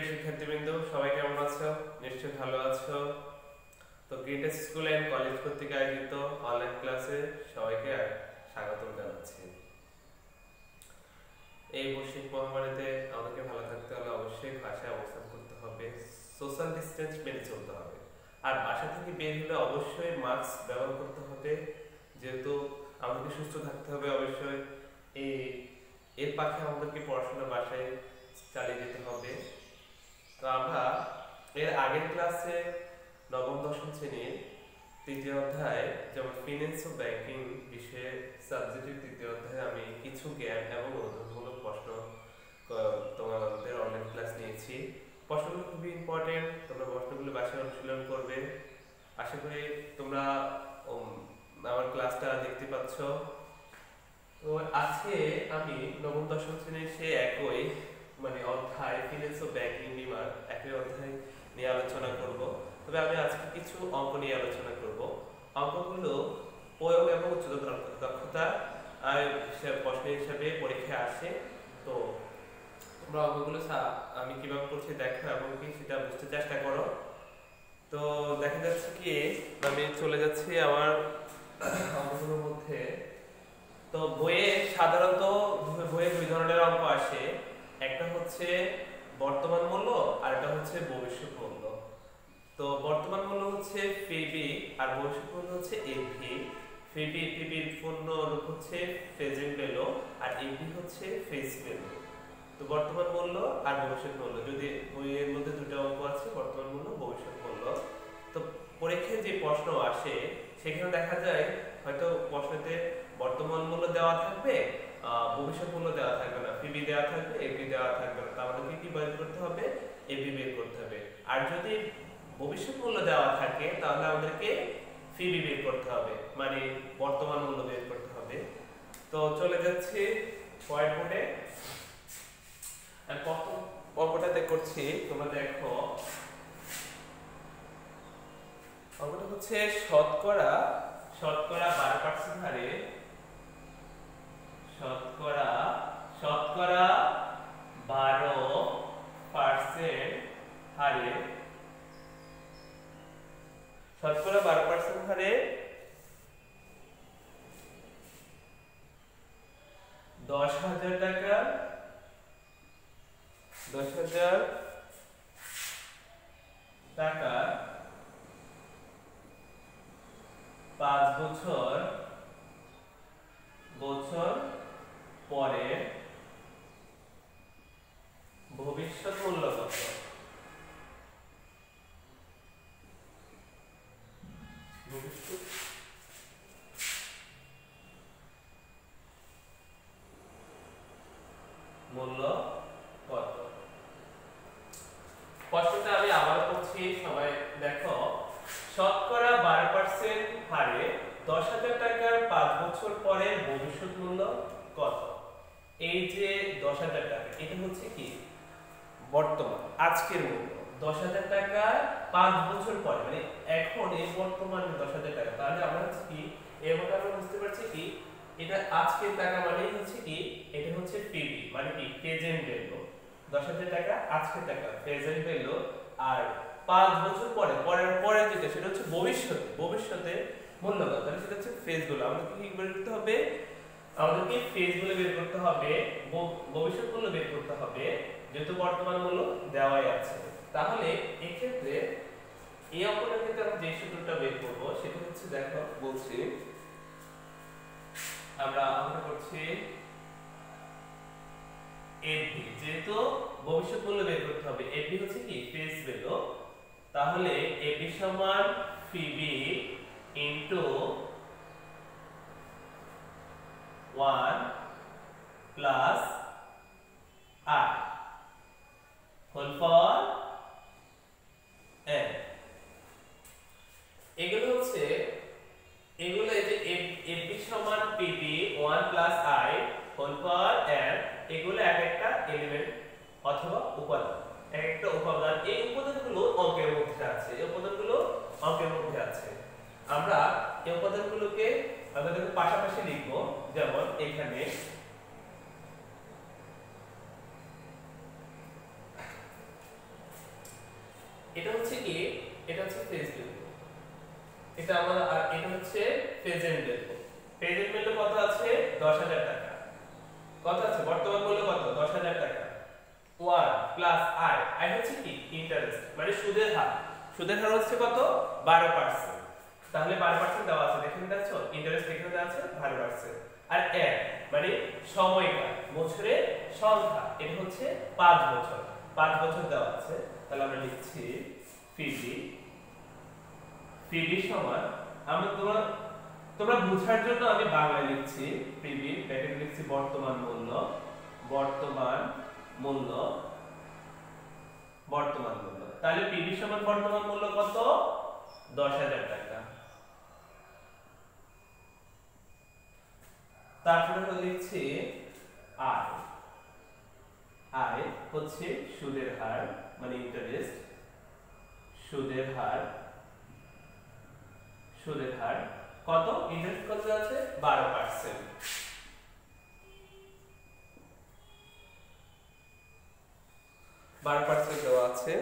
শিক্ষার্থীবৃন্দ, সবাই কেমন আছো? নিশ্চয়ই ভালো আছো। তো গ্রেটেস্ট স্কুল এন্ড কলেজ কর্তৃক আয়োজিত অনলাইন ক্লাসে সবাইকে স্বাগতম জানাচ্ছি। এই বৈশ্বিক মহামারীতে আমাদেরকে ভালো থাকতে হলে অবশ্যই বাসায় অবস্থান করতে হবে, সোশ্যাল ডিস্টেন্স মেনে চলতে হবে, আর বাসা থেকে বের হলে অবশ্যই মাস্ক ব্যবহার করতে হবে। যেহেতু আমাদেরকে সুস্থ থাকতে হবে, অবশ্যই এর পাশে আমাদেরকে পড়াশোনা বাসায় চালিয়ে যেতে হবে। তো আমরা এর আগের ক্লাসে নবম দশম শ্রেণীর তৃতীয় অধ্যায়, যেমন ফিন্যান্স ও ব্যাংকিং বিষয়ে সাবজেক্টের তৃতীয় অধ্যায়ে আমি কিছু জ্ঞান এবং অনুধাবনমূলক প্রশ্ন তোমাদের অনলাইন ক্লাস নিয়েছি। প্রশ্নগুলো খুবই ইম্পর্টেন্ট, তোমরা প্রশ্নগুলো বাসায় অনুশীলন করবে। আশা করি তোমরা আমার ক্লাসটা দেখতে পাচ্ছ। তো আজকে আমি নবম দশম শ্রেণীর সে একই অধ্যায় ফিন্যান্স ও ব্যাংকিং বিভাগ একই অধ্যায় নিয়ে আলোচনা করব। তবে আমি আজকে কিছু অঙ্ক নিয়ে আলোচনা করব। অঙ্কগুলো প্রয়োগ এবং উচ্চতর দক্ষতা প্রশ্ন হিসেবে পরীক্ষায় আসে। তো তোমরা অঙ্কগুলো আমি কিভাবে করছি দেখো এবং কি সেটা বুঝতে চেষ্টা করো। তো দেখা যাচ্ছে কি আমি চলে যাচ্ছি আমার অঙ্কগুলোর মধ্যে। তো বইয়ে সাধারণত দুই ধরনের অঙ্ক আসে, একটা হচ্ছে বর্তমান মূল্য আর একটা হচ্ছে ভবিষ্যৎ মূল্য। তো বর্তমান মূল্য হচ্ছে পিবি আর ভবিষ্যৎ মূল্য হচ্ছে এভি। পিবির পূর্ণ রূপ হচ্ছে প্রেজেন্ট ভ্যালু আর এভি হচ্ছে ফেস ভ্যালু। তো বর্তমান মূল্য আর ভবিষ্যৎ মূল্য, যদি বইয়ের মধ্যে দুটো অঙ্ক আছে, বর্তমান মূল্য ভবিষ্যৎ মূল্য। তো পরীক্ষায় যে প্রশ্ন আসে সেখানে দেখা যায় হয়তো প্রশ্নতে বর্তমান মূল্য দেওয়া থাকবে, ভবিষ্যৎ মূল্য দেওয়া থাকবে না, পিবি দেওয়া থাকবে, এভি দেওয়া থাকবে না। আমাদেরকে কি বের করতে হবে? এভি বের করতে হবে। আর যদি ভবিষ্যৎ মূল্য দেওয়া থাকে তাহলে আমাদেরকে পিবি বের করতে হবে, মানে বর্তমান মূল্য বের করতে হবে। তো চলে যাচ্ছি হোয়াইট বোর্ডে। আর কত অঙ্কটাতে করছি তোমরা দেখো। অঙ্কটা হচ্ছে শতকরা 12% হারে শতকরা 12% হারে 10,000 টাকা 10,000 টাকা 5 বছর পরে ভবিষ্যৎ মূল্য কত? ভবিষ্যৎ মূল্য কত? প্রশ্নটা আমি আবার করছি, সবাই দেখো। শতকরা 12% হারে 10,000 টাকার 5 বছর পরে ভবিষ্যৎ মূল্য কত? এই যে 10,000 টাকা, এটা হচ্ছে কি বর্তমান আজকের মূল্য। 10,000 টাকা 5 বছর পরে, মানে এখন এই বর্তমানে 10,000 টাকা। তাহলে আমরা হচ্ছে কি এর মধ্যে আমরা বুঝতে পারছি কি এটা আজকের টাকা, মানে হচ্ছে কি এটা হচ্ছে পিবি, মানে কি প্রেজেন্ট ভ্যালু। 10,000 টাকা আজকের টাকা প্রেজেন্ট ভ্যালু, আর 5 বছর পরে যেটা সেটা হচ্ছে ভবিষ্যতে মূল্য কত, তাহলে সেটা হচ্ছে ফেজ ভ্যালু। আমাদের কি বের করতে হবে? আমাদেরকে ফেজ ভ্যালু বের করতে হবে, ভবিষ্যৎ মূল্য বের করতে হবে, যেহেতু বর্তমান মূল্য দেওয়াই আছে। তাহলে এই ক্ষেত্রে এই অঙ্কটার ক্ষেত্রে আমরা যে সূত্রটা বের করব সেটা হচ্ছে, দেখো বলছি আমরা আমরা করছি এভি, যেহেতু ভবিষ্যৎ মূল্য বের করতে হবে, এভি হচ্ছে কি ফেস ভ্যালু। তাহলে এভি সমান PB into 1 plus r whole power n। এগুলো এই যে এভি সমান PB 1 plus i whole power n, এগুলো এক একটা এলিমেন্ট অথবা উপাদান, এক একটা উপাদান। এই উপাদানগুলো অঙ্কের মধ্যে আছে। আমরা এই উপাদানগুলোকে আমাদের পাশাপাশি লিখব। যেমন এখানে এটা আমরা, আর এটা হচ্ছে প্রেজেন্ট ভ্যালু। প্রেজেন্ট ভ্যালু কত আছে? 10,000 টাকা। কত আছে? বর্তমান মূল্য কত? 10,000 টাকা। 1 প্লাস আই, আই হচ্ছে কি? ইন্টারেস্ট, মানে সুদের হার। সুদের হার হচ্ছে কত? 12%। তাহলে 12% দেওয়া আছে, দেখেন দেখছ, ইন্টারেস্ট এখানে দেওয়া আছে 12%। আর এর মানে সময়কাল, বছরের সংখ্যা, এটা হচ্ছে 5 বছর। 5 বছর দেওয়া আছে। তাহলে আমরা লিখছি পিবি, পিবি সমান, আমরা তোমরা বোঝার জন্য আমি বাংলায় লিখছি পিবি, ব্র্যাকেটে লিখছি বর্তমান মূল্য, বর্তমান মূল্য, বর্তমান মূল্য। তাহলে পিবি সমান বর্তমান মূল্য কত? 10,000 টাকা। তারপরে লিখছি আই, আই হচ্ছে সুদের হার, মানে ইন্টারেস্ট, সুদের হার, সুদের হার কত? ইন্টারেস্ট কত আছে? 12%। 12% দেওয়া আছে।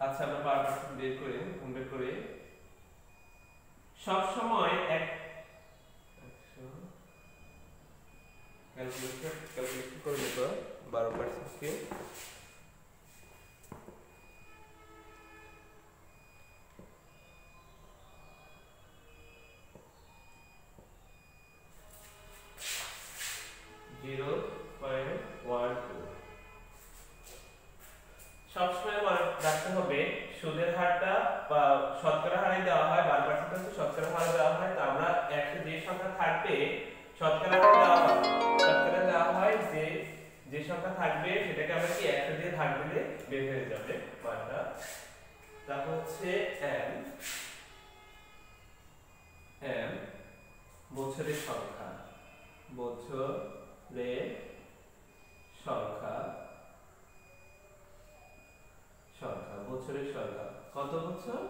আচ্ছা, আমরা 12% বের করি, বের করি। সব সময় এক ক্যালকুলেট করে নিব 12% কে। সবসময় মনে রাখতে হবে সুদের হারটা বা শতকরা হারে দেওয়া হয়, 12% হচ্ছে শতকরা হারে দেওয়া হয়। তো আমরা একশো যে সংখ্যা থাকবে শতকরা হারে দেওয়া হয়, শতকরা দেওয়া হয় যে সংখ্যা থাকবে সেটাকে আমরা কি 100 দিয়ে ভাগ দিলে বের হয়ে যাবে মানটা। তারপর হচ্ছে এম, এম বছরের সংখ্যা, বছরের সংখ্যা, সংখ্যা, বছরের সংখ্যা কত বছর?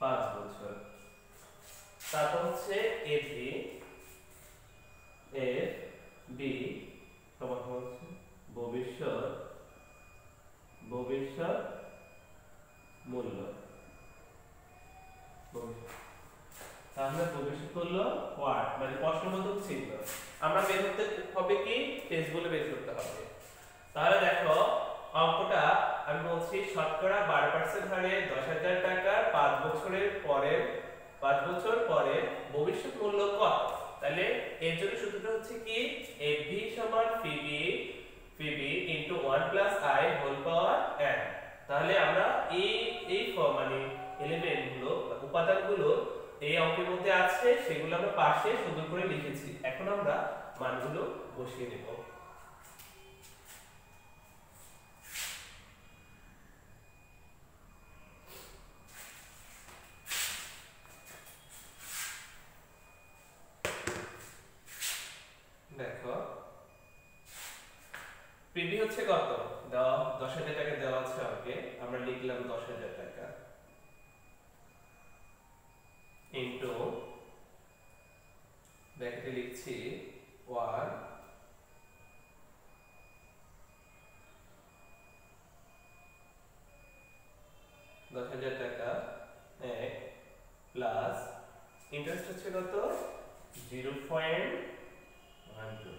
5 বছর। তারপর হচ্ছে এফবি, এফ বি সমান হচ্ছে ভবিষ্যৎ, ভবিষ্যৎ মূল্য। তাহলে ভবিষ্যৎ মূল্য ওয়াট, মানে প্রশ্নবোধক চিহ্ন। আমরা বের করতে হবে কি? টেস্ট বলে বের করতে হবে। তাহলে দেখো অঙ্কটা আমি বলছি শতকরা 12% হারে 10,000 টাকা 5 বছরের পরে, 5 বছর পরে ভবিষ্যৎ মূল্য কত? তাহলে এর জন্য সূত্রটা হচ্ছে কি? এফভি সমান PB, PB into 1 plus i whole power n। তাহলে আমরা এই মানে এলিমেন্ট গুলো, উপাদানগুলো এই অঙ্কের মধ্যে আছে, সেগুলো আমরা পাশে সুন্দর করে লিখেছি। এখন আমরা মানগুলো বসিয়ে দেব। দেখো পিবি হচ্ছে কত? দেওয়া 10,000 টাকা দেওয়া আছে আমাকে, আমরা লিখলাম 10,000 টাকা ইনটু ব্র্যাকেটে লিখছি 1 10,000 টাকা 1 প্লাস ইন্টারেস্ট হচ্ছে কত? 0.12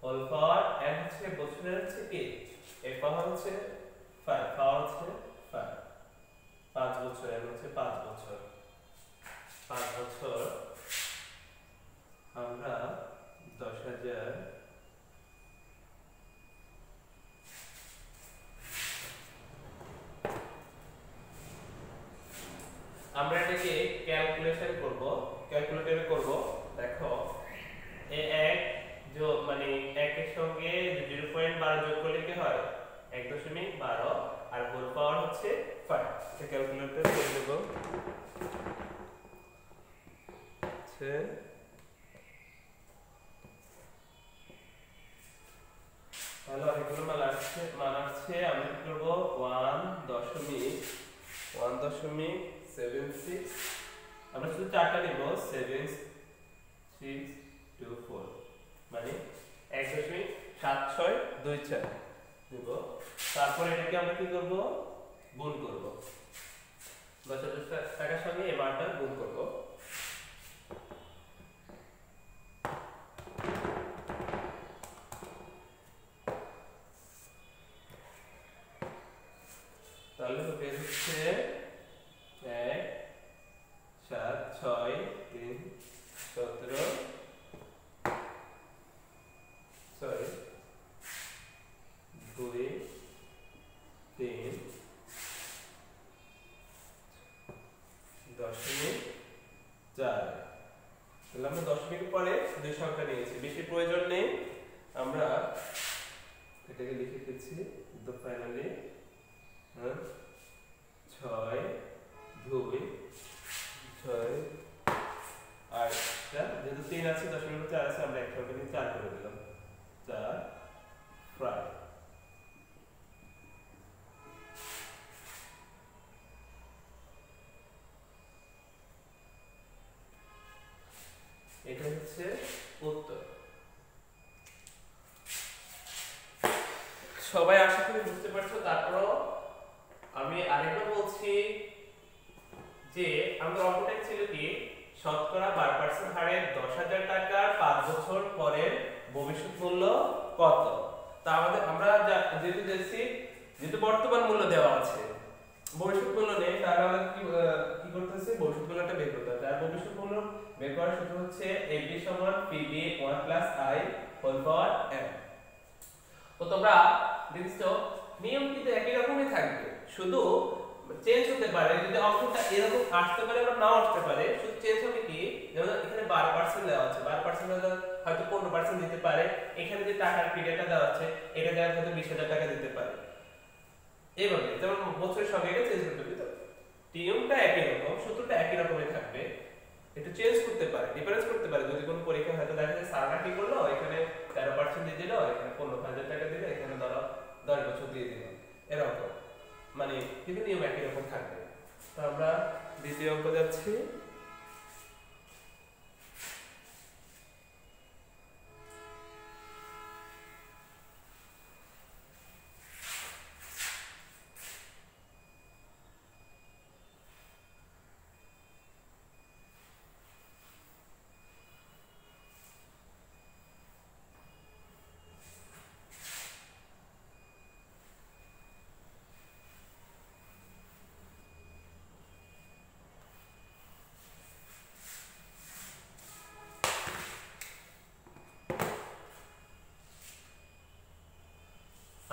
হোল পাওয়ার n হচ্ছে বছরের হচ্ছে কি? এর পাওয়ার হচ্ছে 5, পাওয়ার হচ্ছে 5, 5 বছর, n হচ্ছে 5 বছর। 5 বছর আমরা 10,000 আমরা এটাকে ক্যালকুলেশন করব, ক্যালকুলেটরে করব। দেখো এ এক মানে 1 এর সঙ্গে 0.12 যোগ করলে কি হয়? 1.12 আর হোল পাওয়ার হচ্ছে 5। এটা ক্যালকুলেটরে করে দেব। তাহলে অনেকগুলো মান আসছে, আমরা কি করব? 1.76, আমরা শুধু চারটা নিব, 7 6 2 4। 7 6 2 4 দেব। তারপর এটাকে আমরা কি করব, গুণ করব, 10,000 টাকার সঙ্গে এই মানটা গুণ করব। তাহলে বের হচ্ছে 1 7 6 3 17 সরি 2 3 দশমিক 4। তাহলে আমরা দশমিকের পরে দুই সংখ্যা নিয়েছি, বেশি প্রয়োজন নেই, আমরা এটাকে লিখে দিচ্ছি। তো ফাইনালি 6 2 6 আর যেহেতু 3 আছে, দশমিকের 4 আছে, আমরা এক সংখ্যা নিয়ে 4 করে দিলাম, 4 প্রায়। এটা হচ্ছে উত্তর। সবাই আশা করি বুঝতে পারছো। তারপরও আমি আরেকবার বলছি যে আমাদের অঙ্কটা ছিল কি, শতকরা 12% হারে 10,000 টাকার 5 বছর পরের ভবিষ্যৎ মূল্য কত। তা আমাদের আমরা যেহেতু দেখছি, যেহেতু বর্তমান মূল্য দেওয়া আছে, ভবিষ্যৎ মূল্য নেই, তাহলে আমাদের কি করতে হচ্ছে, ভবিষ্যৎ মূল্যটা বের করতে হবে। আর ভবিষ্যৎ মূল্য বের করার সূত্র হচ্ছে ab সমান pb 1 + i whole power n। তো তোমরা দেখছো নিয়ম কিন্তু একই রকমই থাকবে, শুধু চেঞ্জ হতে পারে। যদি অঙ্কটা এরকম আসতে পারে বা নাও আসতে পারে, শুধু চেঞ্জ হবে কি, যেমন এখানে 12% দেওয়া আছে, 12% হয়তো 15% দিতে পারে। এখানে যে টাকার পিরিয়ডটা দেওয়া আছে, এটা দেওয়া হয়তো 20,000 টাকা দিতে পারে। এইভাবে যেমন বছরের সঙ্গে এটা চেঞ্জ করতে হবে। নিয়মটা একই রকম, সূত্রটা একই রকমই থাকবে, একটু চেঞ্জ করতে পারে, ডিফারেন্স করতে পারে। যদি কোনো পরীক্ষা হয়তো দেখা যায় সারা কি করলো, এখানে 13% দিয়ে দিল, এখানে 15,000 টাকা দিল, এখানে ধরো 10 বছর দিয়ে দিল, এরকম মানে, কিন্তু নিয়ম একই রকম থাকবে। তো আমরা দ্বিতীয় অঙ্ক যাচ্ছি।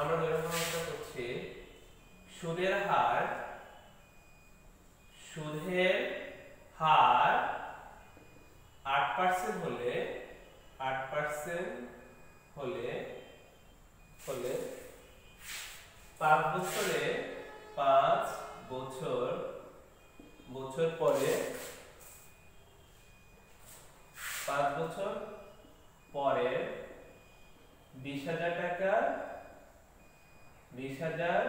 আমরা যেরকম করছি, সুদের হার 8% হলে 8% হলে 5 বছরে 5 বছর পরে 5 বছর পরে 20,000 টাকা 20,000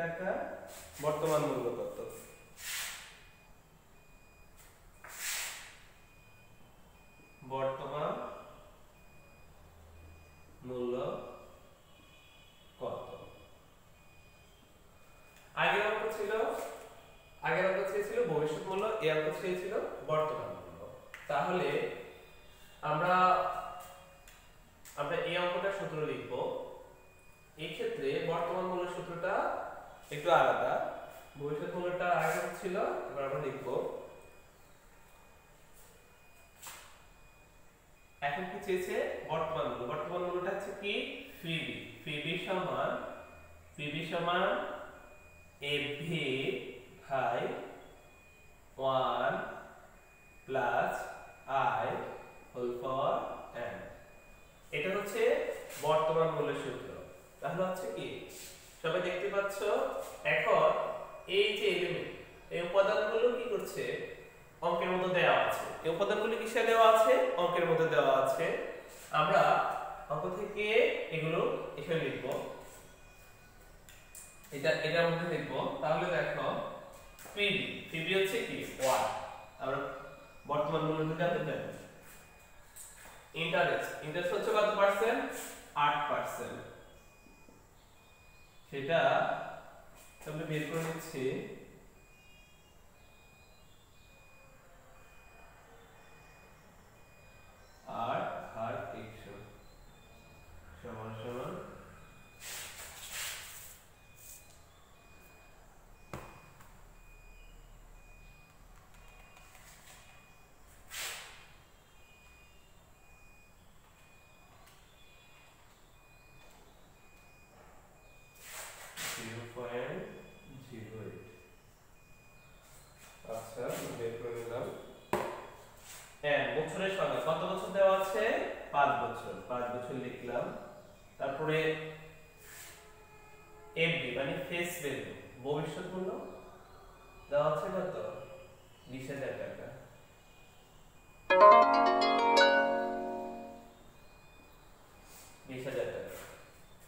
টাকা বর্তমান মূল্য কত। বর্তমান মূল্য কত। আগের অঙ্ক ছিল ভবিষ্যৎ মূল্য, এই অঙ্ক ছিল বর্তমান মূল্য। তাহলে আমরা এই অঙ্কটার সূত্র লিখব। এই ক্ষেত্রে বর্তমান মূল্যের সূত্রটা একটু আলাদা, ভবিষ্যৎ মূল্যটা আগে ছিল, এবার আমরা লিখব। এখন কি চেয়েছে, বর্তমান মূল্য। বর্তমান মূল্যটা হচ্ছে কি, ফিবি সমান ab ভাই 1 + i হোল পাওয়ার n। এটা হচ্ছে বর্তমান মূল্যের সূত্র। তাহলে হচ্ছে কি, সবাই দেখতে পাচ্ছ, এখন এই যে এলিমেন্ট, এই উপাদানগুলো কি করছে, অঙ্কের মধ্যে দেওয়া আছে। এই উপাদানগুলো কিসে দেওয়া আছে, অঙ্কের মধ্যে দেওয়া আছে। আমরা অঙ্ক থেকে এগুলো এখানে লিখব, এটার মধ্যে লিখব। তাহলে দেখো ফিবি হচ্ছে কি 1, আমরা বর্তমান মূল্যটা জানতে চাই। ইন্টারেস্ট হচ্ছে কত পার্সেন্ট? 8%। সেটা আমরা বের করে নিচ্ছি। আর হার 100 সমান সমান 0.08। আচ্ছা বের করে নিলাম। বছরের সংখ্যা কত বছর দেওয়া আছে? 5 বছর। 5 বছর লিখলাম। তারপরে এফডি মানে ফেস ভ্যালু, ভবিষ্যৎ মূল্য দেওয়া আছে কত? 20,000 টাকা।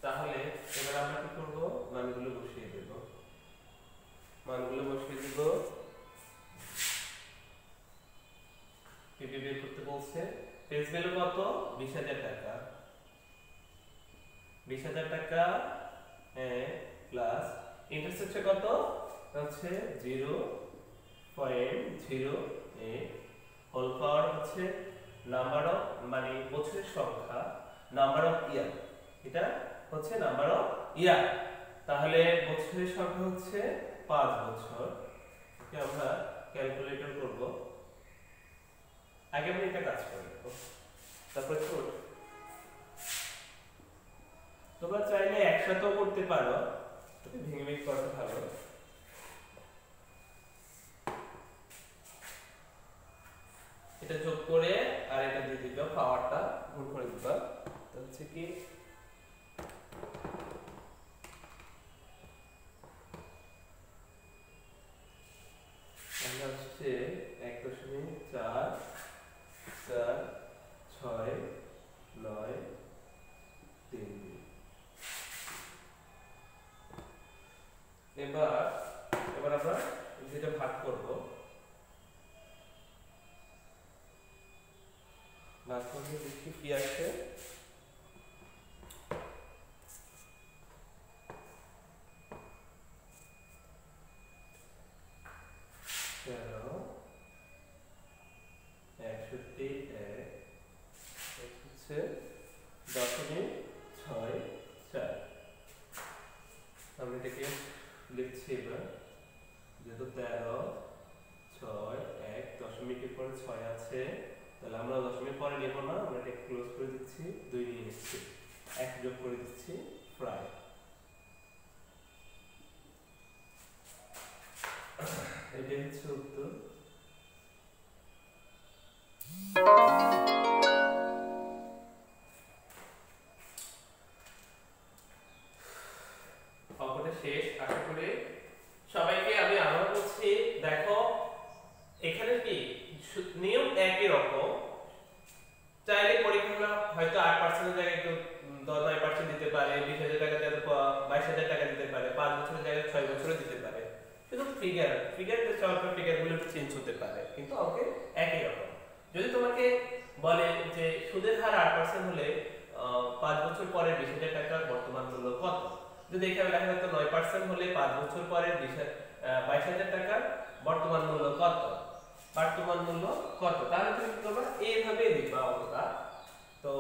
তাহলে এবার আমরা কি করব? মানগুলো বসিয়ে দেব। পিপি বের করতে বলছে। ফেস ভ্যালু কত? 20,000 টাকা। 20,000 টাকা প্লাস ইন্টারেস্ট হচ্ছে কত? হচ্ছে 0.08 হোল পাওয়ার হচ্ছে নাম্বার অফ মানে বছরের সংখ্যা, নাম্বার অফ ইয়ার, এটা হচ্ছে নাম্বার অফ ইয়ার। তাহলে বছরের সংখ্যা হচ্ছে 5 বছর। ওকে আমরা ক্যালকুলেটর করব। আগে আমরা এটা কাজ করে নেব, তারপর ছোট। তোমরা চাইলে একসাথেও করতে পারো, তবে ভেঙে ভেঙে করতে ভালো। এটা যোগ করে আর এটা দিয়ে দিবা, পাওয়ারটা গুণ করে দিবা। তো হচ্ছে কি হচ্ছে 1.446932। এবার আমরা যেটা ভাগ করব, ভাগ করলে দেখি কি আসে। আমি এটাকে লিখছি এবার, যেহেতু 13, 6, 1 দশমিকের পরে 6 আছে, তাহলে আমরা দশমিক পরে নেব না, আমরা এটা ক্লোজ করে দিচ্ছি, 2 নিয়ে নিচ্ছি, 1 যোগ করে দিচ্ছি, প্রায়। এটাই হচ্ছে উত্তর। শেষ। আশা করি সবাইকে আমি আবার বলছি, দেখো এখানে কি নিয়ম একই রকম। চাইলে পরীক্ষা হয়তো 8% এর জায়গায় একটু 9% দিতে পারে, 20,000 টাকা জায়গায় 22,000 টাকা দিতে পারে, 5 বছরের জায়গায় 6 বছরও দিতে পারে। শুধু ফিগারতে চলবে, ফিগারগুলো একটু চেঞ্জ হতে পারে, কিন্তু ওকে একই রকম। যদি তোমাকে বলে যে সুদের হার 8% হলে 5 বছর পরে 20,000 টাকার বর্তমান মূল্য কত, যদি এখানে লেখা থাকতো 9% হলে 5 বছর পরে 22,000 টাকার বর্তমান মূল্য কত, তাহলে তুমি কি করবে? এইভাবে লিখবা অঙ্কটা। তো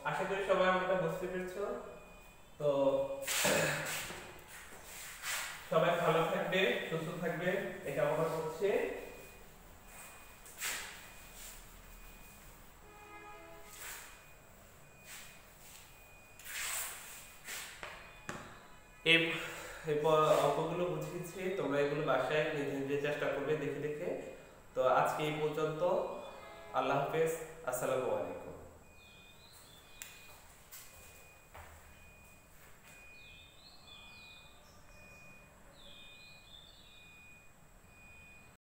আশা করি সবাই অঙ্কটা বুঝতে পেরেছো। তো সবাই ভালো থাকবে, সুস্থ থাকবে, এটা আমরা করছি। এই অঙ্কগুলো বুঝিয়েছি, তোমরা এগুলো বাসায় নিজে নিজে চেষ্টা করবে দেখে দেখে। তো আজকে এই পর্যন্ত। আল্লাহ হাফেজ, আসসালামু আলাইকুম।